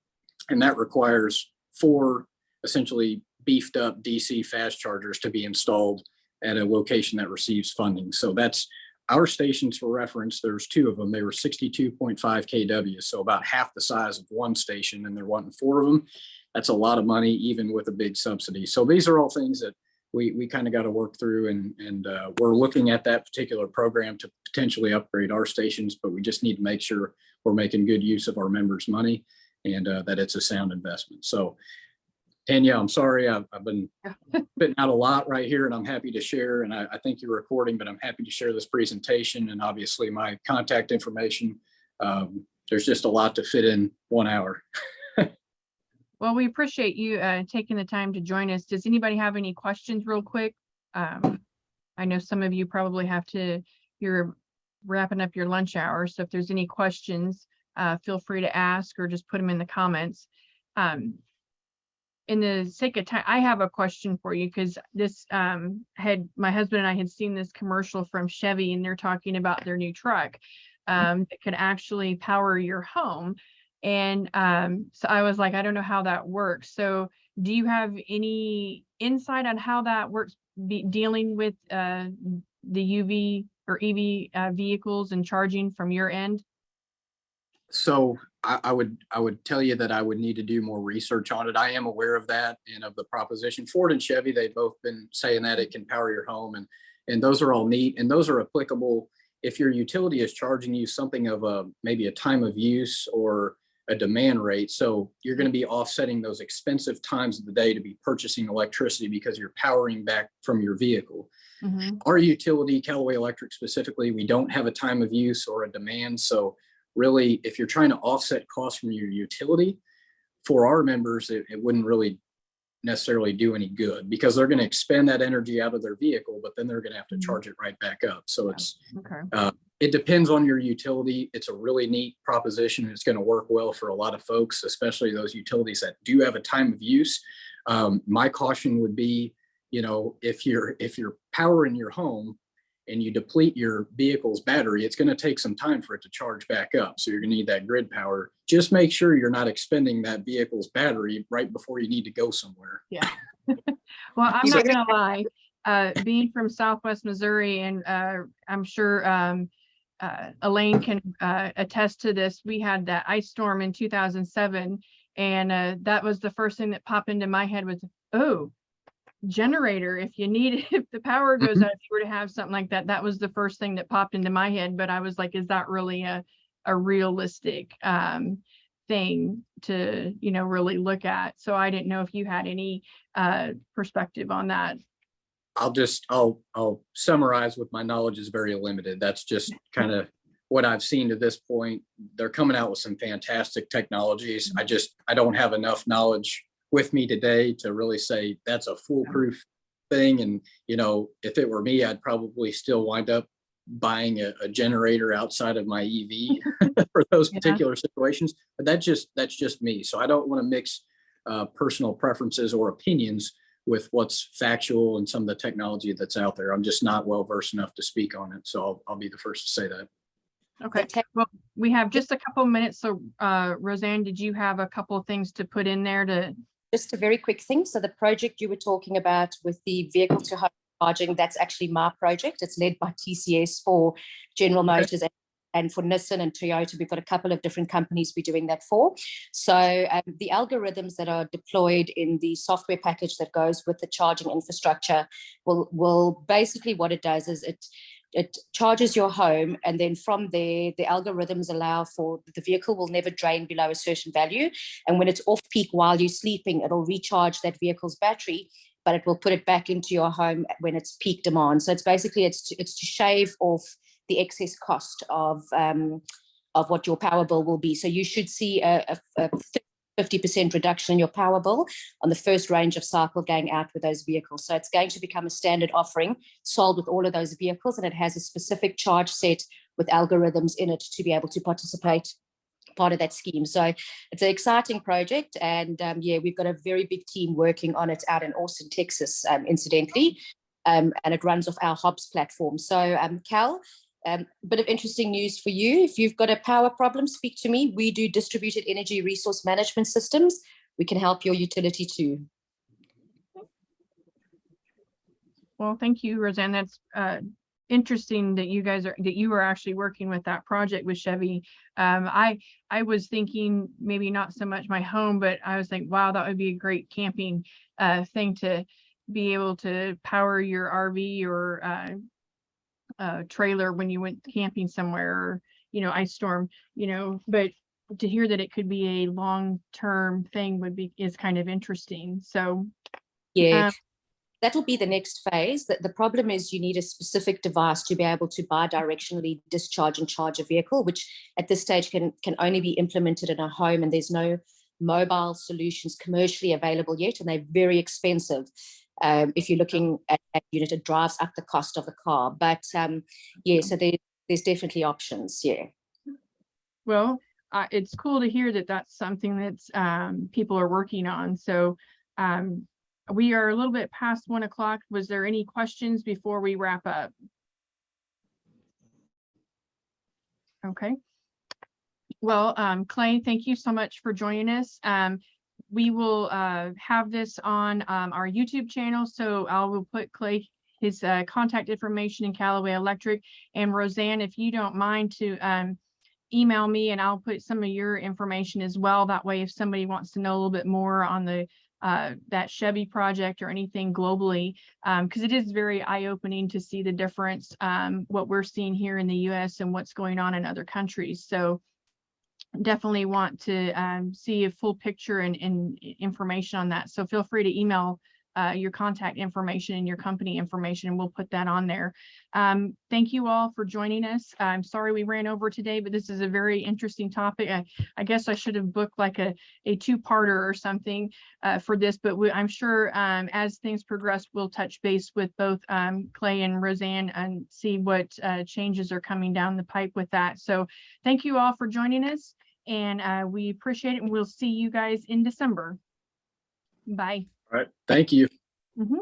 And that requires 4 essentially beefed up DC fast chargers to be installed at a location that receives funding. So that's our stations for reference. There's 2 of them. They were 62.5 kW, so about half the size of one station, and they're wanting 4 of them. That's a lot of money, even with a big subsidy. So these are all things that we kind of got to work through, and we're looking at that particular program to potentially upgrade our stations, but we just need to make sure we're making good use of our members' money and that it's a sound investment. So Tanya, I'm sorry, I've been spitting out a lot right here, and I'm happy to share, and I think you're recording, but I'm happy to share this presentation and obviously my contact information. There's just a lot to fit in 1 hour. Well, we appreciate you taking the time to join us. Does anybody have any questions real quick? I know some of you probably you're wrapping up your lunch hour. So if there's any questions, feel free to ask or just put them in the comments. In the sake of time, I have a question for you, because this my husband and I had seen this commercial from Chevy, and they're talking about their new truck that could actually power your home. And so I was like, I don't know how that works. So do you have any insight on how that works, dealing with the UV or EV vehicles and charging from your end? So I would tell you that I would need to do more research on it. I am aware of that and of the proposition. Ford and Chevy, they've both been saying that it can power your home, and those are all neat, and those are applicable if your utility is charging you something of maybe a time of use or a demand rate. So you're going to be offsetting those expensive times of the day to be purchasing electricity because you're powering back from your vehicle. Mm-hmm. Our utility, Callaway Electric specifically, we don't have a time of use or a demand. So really, if you're trying to offset costs from your utility, for our members, it wouldn't really necessarily do any good because they're going to expend that energy out of their vehicle, but then they're going to have to charge it right back up. So it's, it depends on your utility. It's a really neat proposition. It's going to work well for a lot of folks, especially those utilities that do have a time of use. My caution would be, you know, if you're powering your home and you deplete your vehicle's battery, it's going to take some time for it to charge back up. So you're going to need that grid power. Just make sure you're not expending that vehicle's battery right before you need to go somewhere. Yeah. Well, I'm not going to lie. Being from Southwest Missouri, and I'm sure Elaine can attest to this. We had that ice storm in 2007, and that was the first thing that popped into my head was, oh, generator, if you need it, if the power goes out, if you were to have something like that, that was the first thing that popped into my head. But I was like, is that really a realistic thing to, you know, really look at? So I didn't know if you had any perspective on that. I'll summarize with my knowledge is very limited. That's just kind of what I've seen to this point. They're coming out with some fantastic technologies. I don't have enough knowledge with me today to really say that's a foolproof thing. And, you know, if it were me, I'd probably still wind up buying a generator outside of my EV for those particular situations. But that's just me. So I don't want to mix personal preferences or opinions with what's factual and some of the technology that's out there. I'm just not well versed enough to speak on it. So I'll be the first to say that. Okay. Well, we have just a couple minutes. So Roseanne, did you have a couple of things to put in there to? Just a very quick thing. So the project you were talking about with the vehicle to home charging, that's actually my project. It's led by TCS for General Motors and for Nissan and Toyota. We've got a couple of different companies we're doing that for. So the algorithms that are deployed in the software package that goes with the charging infrastructure will basically, what it does is it charges your home, and then from there, the algorithms allow for the vehicle will never drain below a certain value. And when it's off peak while you're sleeping, it'll recharge that vehicle's battery, but it will put it back into your home when it's peak demand. So it's basically, it's to shave off the excess cost of what your power bill will be. So you should see a 50% reduction in your power bill on the first range of cycle going out with those vehicles. So it's going to become a standard offering sold with all of those vehicles, and it has a specific charge set with algorithms in it to be able to participate part of that scheme. So it's an exciting project, and we've got a very big team working on it out in Austin, Texas, incidentally, and it runs off our Hobbs platform. So Cal, bit of interesting news for you. If you've got a power problem, speak to me. We do distributed energy resource management systems. We can help your utility too. Well, thank you, Roseanne. That's interesting that you are actually working with that project with Chevy. I was thinking maybe not so much my home, but I was thinking, wow, that would be a great camping thing to be able to power your RV or trailer when you went camping somewhere, or, you know, ice storm, you know. But to hear that it could be a long-term thing is kind of interesting. So that'll be the next phase. The problem is you need a specific device to be able to bi-directionally discharge and charge a vehicle, which at this stage can only be implemented in a home, and there's no mobile solutions commercially available yet, and they're very expensive. If you're looking at that unit, it drives up the cost of the car. But so there's definitely options. Yeah. Well, it's cool to hear that that's something that's people are working on. So we are a little bit past 1 o'clock. Was there any questions before we wrap up? Okay. Well, Clay, thank you so much for joining us. We will have this on our YouTube channel, so I will put Clay, his contact information in Callaway Electric. And Roseanne, if you don't mind to email me, and I'll put some of your information as well. That way, if somebody wants to know a little bit more on the that Chevy project or anything globally, because it is very eye-opening to see the difference, what we're seeing here in the US and what's going on in other countries. So definitely want to see a full picture and information on that. So feel free to email your contact information and your company information, and we'll put that on there. Thank you all for joining us. I'm sorry we ran over today, but this is a very interesting topic. I guess I should have booked like a two-parter or something for this, but I'm sure as things progress, we'll touch base with both Clay and Roseanne and see what changes are coming down the pipe with that. So thank you all for joining us, and we appreciate it, and we'll see you guys in December. Bye. All right. Thank you. Mm-hmm.